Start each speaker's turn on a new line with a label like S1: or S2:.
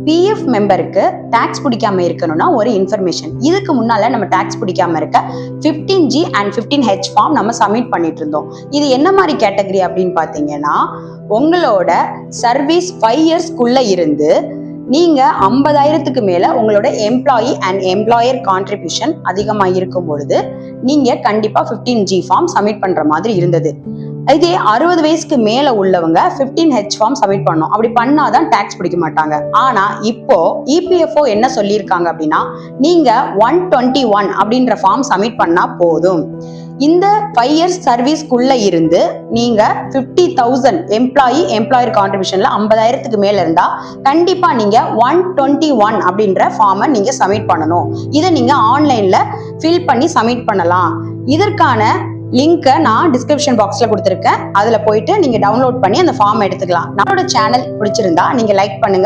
S1: PF மெம்பருக்கு tax பிடிக்காம இருக்கணும்னா ஒரு இன்ஃபர்மேஷன். இதுக்கு முன்னால நம்ம டாக்ஸ் பிடிக்காம இருக்க 15G and 15H ஃபார்ம் நம்ம சப்மிட் பண்ணிட்டு இருந்தோம். இது என்ன மாதிரி கேட்டகரி அப்படின்னு பாத்தீங்கன்னா, உங்களோட சர்வீஸ் 5 இயர்ஸ்க்குள்ள இருந்து நீங்க 50,000க்கு மேல உங்களோட எம்ப்ளாயி அண்ட் எம்ப்ளாயர் கான்ட்ரிபியூஷன் அதிகமா இருக்கும் பொழுது நீங்க கண்டிப்பா 15G ஃபார்ம் சப்மிட் பண்ற மாதிரி இருந்தது. இதே 60 வயசுக்கு மேல உள்ளவங்க 15H ஃபார்ம் சப்மிட் பண்ணணும். அப்படி பண்ணாதான் டாக்ஸ் பிடிக்க மாட்டாங்க. ஆனா இப்போ EPFO என்ன சொல்லியிருக்காங்க அப்படின்னா, நீங்க 121 அப்படின்ற ஃபார்ம் சப்மிட் பண்ணா போதும். இந்த 5 இயர்ஸ் சர்வீஸ்க்குள்ள இருந்து நீங்க 50,000 எம்ப்ளாயர் கான்ட்ரிபியூஷன்ல 50,000க்கு மேல இருந்தா கண்டிப்பா நீங்க 121 அப்படின்ற ஃபார்மை நீங்க சப்மிட் பண்ணணும். இதை நீங்க ஆன்லைன்ல ஃபில் பண்ணி சப்மிட் பண்ணலாம். இதற்கான லிங்கை நான் டிஸ்கிரிப்ஷன் பாக்ஸ்ல கொடுத்துருக்கேன். அதுல போயிட்டு நீங்க டவுன்லோட் பண்ணி அந்த ஃபார்ம் எடுத்துக்கலாம். நம்மளோட சேனல் பிடிச்சிருந்தா நீங்க லைக் பண்ணுங்க,